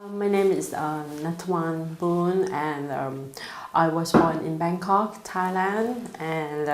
My name is Nattawan Boorn, and I was born in Bangkok, Thailand, and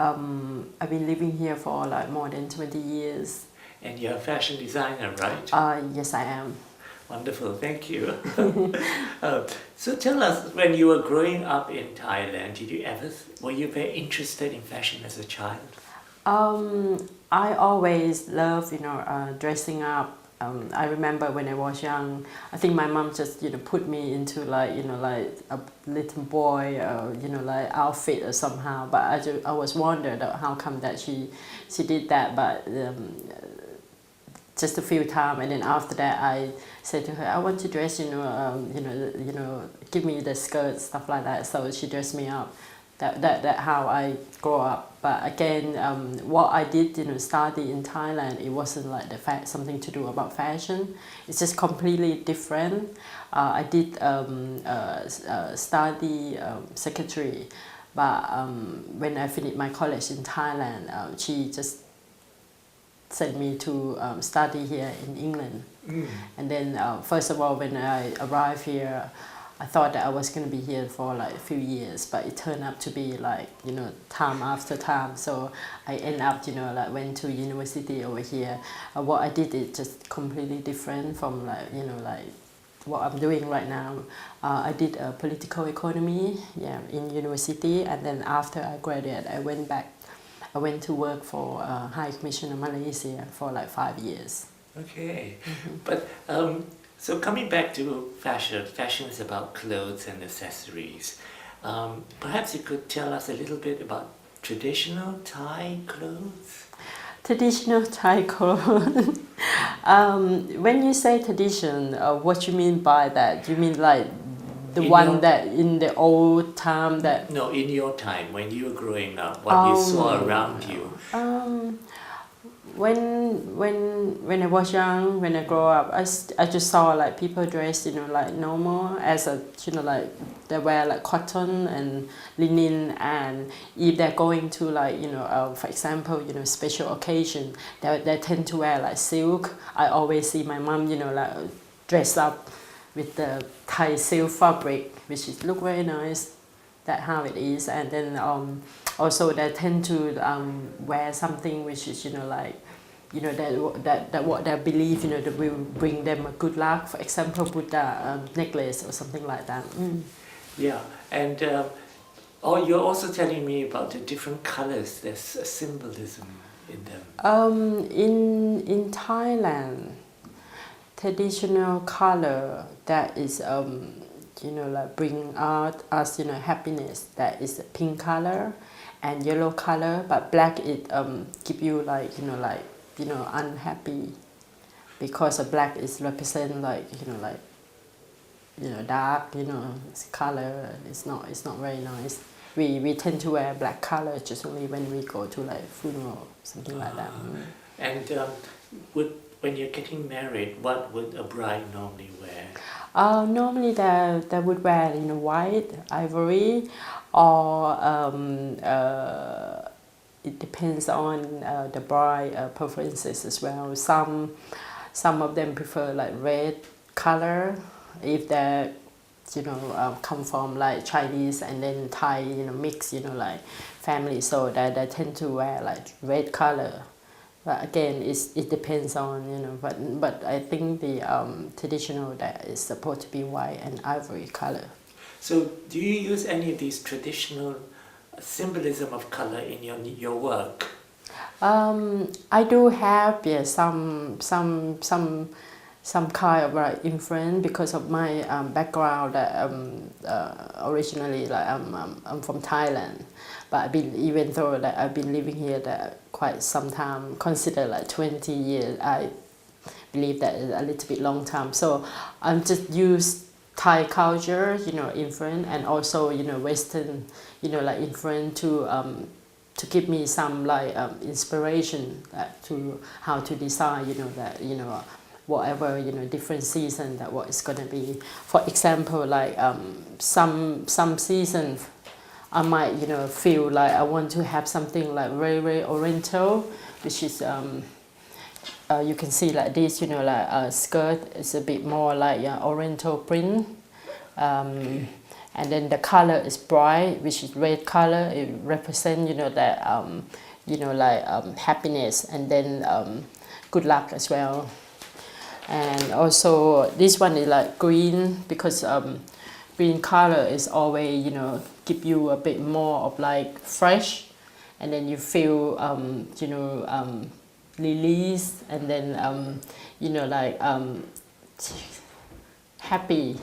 I've been living here for like more than 20 years. And you're a fashion designer, right? Yes, I am. Wonderful, thank you. So tell us, when you were growing up in Thailand, were you very interested in fashion as a child? I always loved, dressing up. I remember when I was young, I think my mom just, put me into like a little boy, outfit or somehow. But I was wondered how come that she did that. But just a few times, and then after that, I said to her, I want to dress, give me the skirt, stuff like that. So she dressed me up. That how I grew up. But again, what I did, study in Thailand, it wasn't like something to do about fashion. It's just completely different. I did study secretary, but when I finished my college in Thailand, she just sent me to study here in England. And then first of all, when I arrived here, I thought that I was going to be here for like a few years, but it turned out to be like, time after time. So I end up, went to university over here. What I did is just completely different from what I'm doing right now. I did political economy, in university, and then after I graduated, I went to work for High Commissioner Malaysia for like 5 years. Okay, but so coming back to fashion is about clothes and accessories. Perhaps you could tell us a little bit about traditional Thai clothes? Traditional Thai clothes. When you say tradition, what you mean by that? You mean like the that in the old time that... No, in your time, when you were growing up, what you saw around you. When I was young, when I grew up, I just saw like people dressed, like normal, as a, they wear like cotton and linen, and if they're going to like, for example, special occasion, they tend to wear like silk. I always see my mom, like dressed up with the Thai silk fabric, which is look very nice. That's how it is. And then also they tend to wear something which is, that what they believe, that will bring them a good luck. For example, Buddha necklace or something like that. Yeah, and you're also telling me about the different colors. There's a symbolism in them. In Thailand, traditional color that is like bring out us happiness, that is pink color and yellow color, but black it give you like unhappy, because black is represent like dark color. It's not very nice. We tend to wear black color just only when we go to like funeral, something like that. And when you're getting married, what would a bride normally wear? Normally they would wear white, ivory, or it depends on the bride preferences as well. Some of them prefer like red color if they come from like Chinese and then Thai mix like family, so they tend to wear like red color. But again, it depends on but I think the traditional that is supposed to be white and ivory color. So do you use any of these traditional symbolism of color in your work? I do have some kind of like influence because of my background. That originally like I'm from Thailand, but even though that I've been living here that quite some time, consider like 20 years, I believe that is a little bit long time. So I'm just use Thai culture, influence, and also Western, like influence to give me some like inspiration to how to design, whatever different season that what it's gonna be. For example, like some season, I might feel like I want to have something like very very oriental, which is you can see like this, like skirt is a bit more like oriental print. And then the color is bright, which is red color. It represents, that, happiness, and then good luck as well. And also this one is like green, because green color is always, give you a bit more of like fresh, and then you feel, released, and then, happy,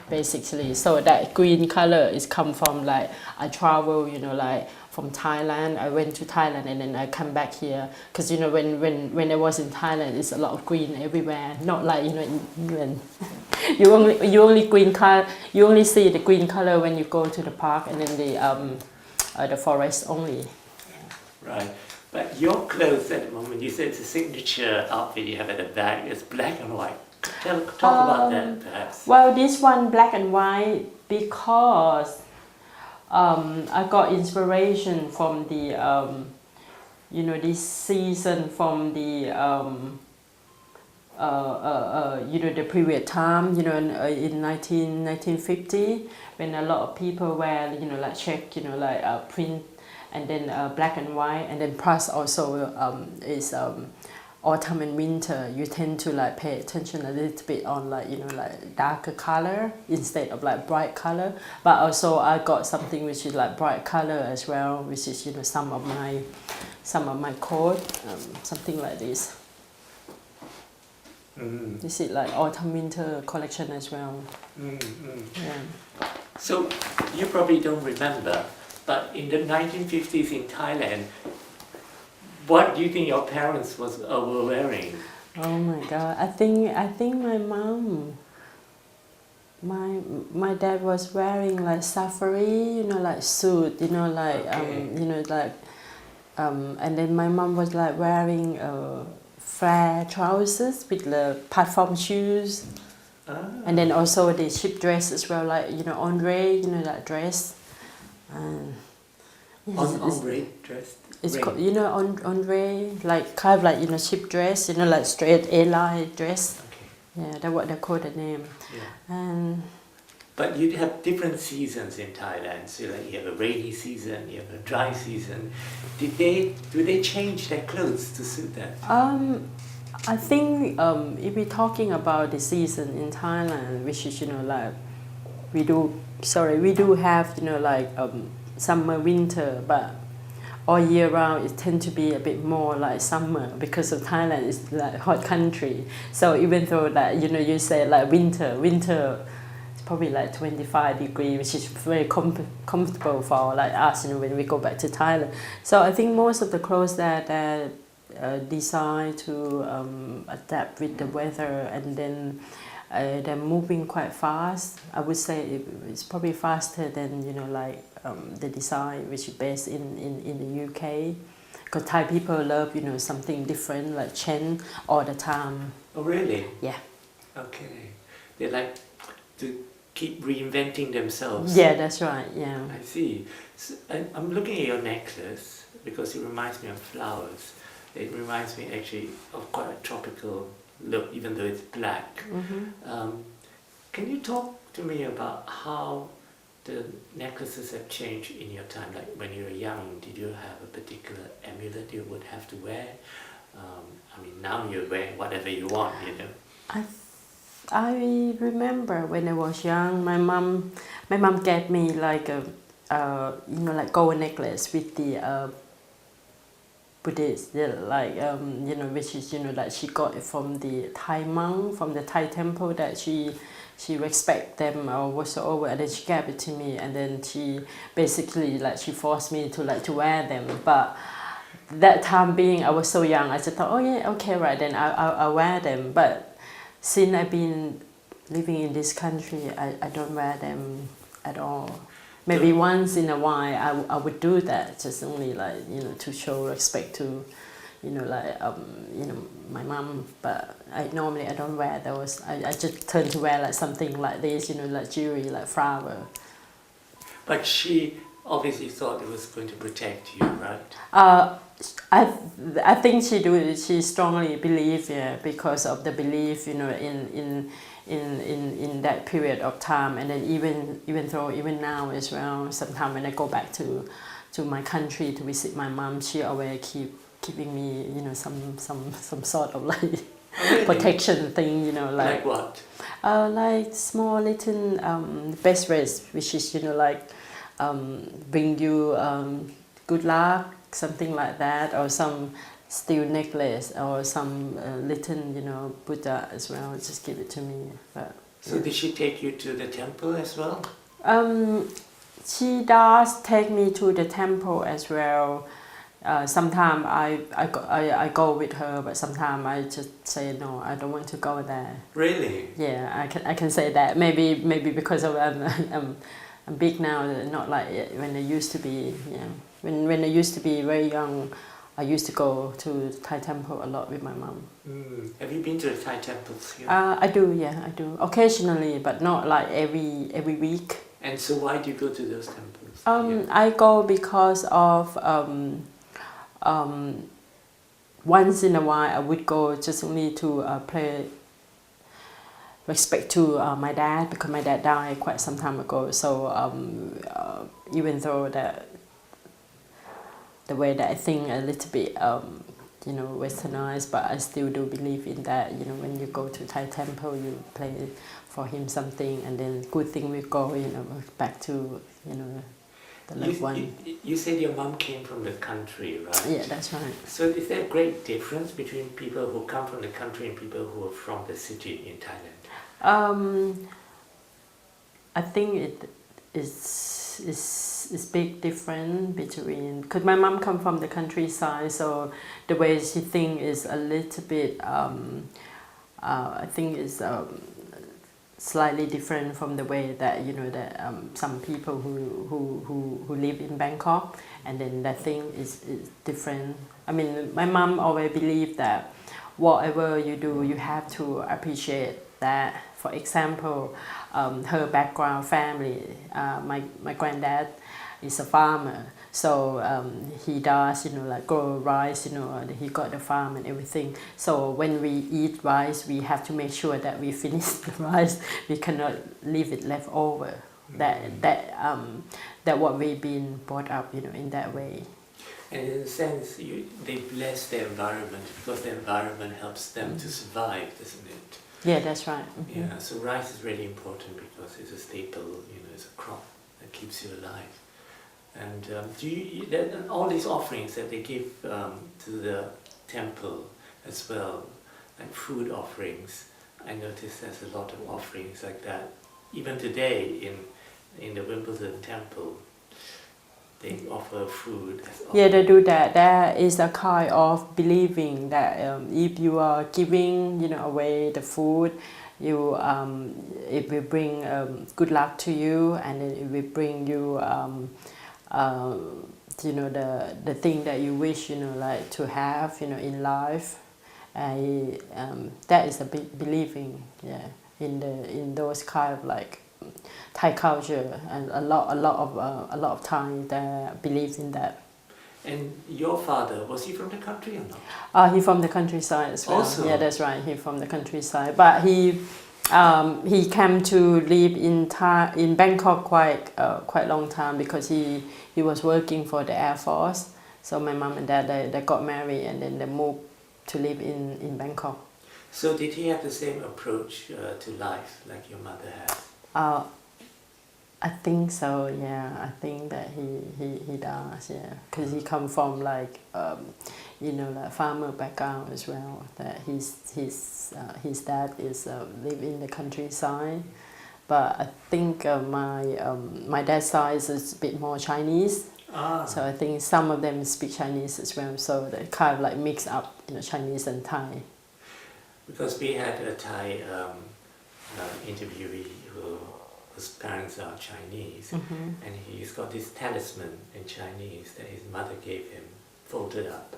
basically. So that green color is come from like I travel, like from Thailand. I went to Thailand and then I come back here, because when I was in Thailand, it's a lot of green everywhere. Not like in England. you only green color. You only see the green color when you go to the park, and then the forest only. Right. But your clothes at the moment, you said it's a signature outfit you have at the back. It's black and white. Talk about that, perhaps. Well, this one black and white because I got inspiration from the this season from the the previous time, in 1950, when a lot of people wear like check, print, and then black and white, and then plus also is autumn and winter. You tend to like pay attention a little bit on like like darker color instead of like bright color. But also I got something which is like bright color as well, which is some of my coat, something like this. This is like autumn winter collection as well. Yeah. So you probably don't remember, but in the 1950s in Thailand, what do you think your parents were wearing? Oh my God! I think my mom, my dad was wearing like safari, like suit, like Okay. and then my mom was like wearing flare trousers with the platform shoes, and then also the ship dress as well, like Andre, that dress. Ombre dress. It's called, Andre, like kind of like ship dress, like straight A-line dress. Okay. Yeah, that's what they call the name. Yeah. And But you have different seasons in Thailand. So like you have a rainy season, you have a dry season. Do they change their clothes to suit that? I think if we're talking about the season in Thailand, which is like we do have like summer, winter, but all year round it tends to be a bit more like summer, because of Thailand is like hot country. So even though that you say like winter it's probably like 25 degrees, which is very comfortable for like us when we go back to Thailand. So I think most of the clothes that designed to adapt with the weather, and then they're moving quite fast. I would say it's probably faster than the design which is based in the UK, because Thai people love something different, like change all the time. Oh really? Yeah. Okay. They like to keep reinventing themselves. Yeah, that's right. Yeah. I see. So, I'm looking at your necklace because it reminds me of flowers. It reminds me actually of quite a tropical look, even though it's black. Can you talk to me about how the necklaces have changed in your time? Like when you were young, did you have a particular amulet you would have to wear? I mean, now you wear whatever you want, I remember when I was young, my mom gave me like a like gold necklace with the Buddhist, like which is like she got it from the Thai monk, from the Thai temple, that she respect them or whatsoever, and then she gave it to me, and then she basically like she forced me to wear them. But that time being, I was so young, I just thought, oh yeah, okay, right, then I'll wear them. But since I've been living in this country, I don't wear them at all. Maybe once in a while I would do that, just only like to show respect to my mom. But I normally don't wear those. I just tend to wear like something like this, like jewelry, like flower. But she obviously thought it was going to protect you, right? I think she strongly believe, yeah, because of the belief, you know, in that period of time. And then even now as well, sometimes when I go back to my country to visit my mom, she always keeping me, you know, some sort of like Really? protection thing, you know, Like what? like small little best ways, which is, you know, like bring you good luck, something like that, or some steel necklace, or some little, you know, Buddha as well. Just give it to me. But, So yeah. did she take you to the temple as well? She does take me to the temple as well. Sometimes I go with her, but sometimes I just say no, I don't want to go there. Really? Yeah, I can say that. Maybe because of I'm big now, not like when I used to be. Yeah, when I used to be very young, I used to go to Thai temple a lot with my mom. Have you been to the Thai temples here? I do, yeah, I do occasionally, but not like every week. And so why do you go to those temples? here? I go because of once in a while I would go just only to pay respect to my dad, because my dad died quite some time ago. So even though that the way that I think a little bit you know, westernized, but I still do believe in that. You know, when you go to Thai temple, you pray for him something, and then good thing will go, you know, back to, you know, the loved one. You said your mom came from the country, right? Yeah, that's right. So is there a great difference between people who come from the country and people who are from the city in Thailand? I think it is big difference between, because my mom come from the countryside, so the way she think is a little bit I think is slightly different from the way that, you know, that some people who live in Bangkok, and then that thing is different. I mean, my mom always believed that whatever you do, you have to appreciate that. For example, her background family, my granddad is a farmer, so he does, you know, like grow rice, you know, he got the farm and everything. So when we eat rice, we have to make sure that we finish the rice. We cannot leave it left over. That what we've been brought up, you know, in that way. And in a sense, they bless the environment because the environment helps them to survive, doesn't it? Yeah, that's right. Mm-hmm. Yeah, so rice is really important because it's a staple, you know, it's a crop that keeps you alive. And all these offerings that they give to the temple as well, like food offerings, I noticed there's a lot of offerings like that. Even today in the Wimbledon temple, they offer food. Yeah, they do that. There is a kind of believing that if you are giving, you know, away the food, you it will bring good luck to you, and it will bring you you know, the thing that you wish, you know, like to have, you know, in life. That is a big believing, yeah, in those kind of like Thai culture, and a lot of Thai that believe in that. And your father, was he from the country or not? He from the countryside as well. Also? Yeah, that's right. He from the countryside, but he came to live in Bangkok quite long time, because he was working for the Air Force. So my mom and dad they got married, and then they moved to live in Bangkok. So did he have the same approach to life like your mother has? I think so, yeah. I think that he does, yeah. Because he come from like, you know, like farmer background as well. That his dad is live in the countryside, but I think my dad's side is a bit more Chinese. So I think some of them speak Chinese as well. So they kind of like mix up, you know, Chinese and Thai. Because we had a Thai interviewee whose parents are Chinese, and he's got this talisman in Chinese that his mother gave him, folded up,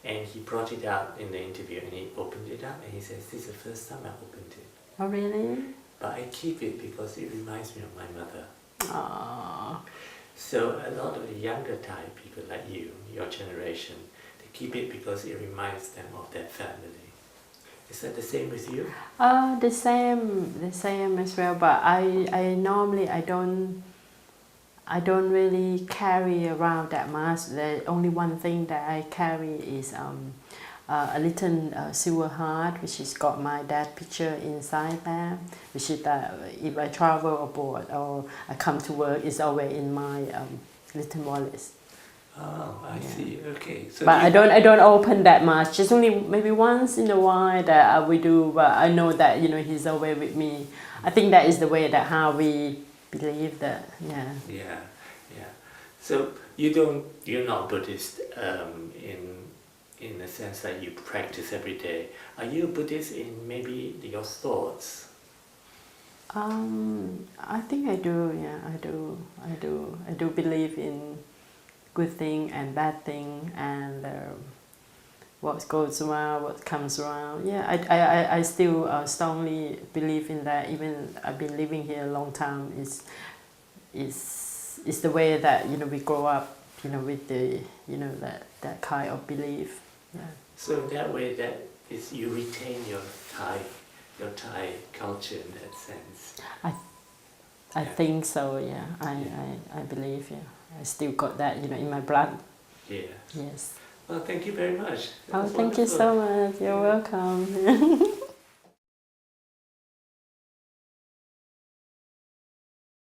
and he brought it out in the interview, and he opened it up, and he says, "This is the first time I opened it." Oh, really? But I keep it because it reminds me of my mother. Aww. So a lot of the younger Thai people like you, your generation, they keep it because it reminds them of their family. Is that the same with you? The same as well. But I normally I don't really carry around that much. The only one thing that I carry is a little silver heart, which has got my dad picture inside there, which is that if I travel abroad or I come to work, it's always in my little wallet. Oh, I see. Okay. So But I don't open that much. Just only maybe once in a while that we do. But I know that he's always with me. I think that is the way that how we believe that. Yeah. Yeah, yeah. So you're not Buddhist in the sense that you practice every day. Are you Buddhist in maybe your thoughts? I think I do. Yeah, I do believe in good thing and bad thing, and what goes around, what comes around. Yeah, I still strongly believe in that. Even I've been living here a long time. It's the way that we grow up. With the that kind of belief. Yeah. So in that way, that is you retain your Thai culture in that sense. I think so. Yeah. I believe. Yeah. I still got that in my blood. Yeah. Yes. Well, thank you very much. Oh, thank you so much. You're welcome.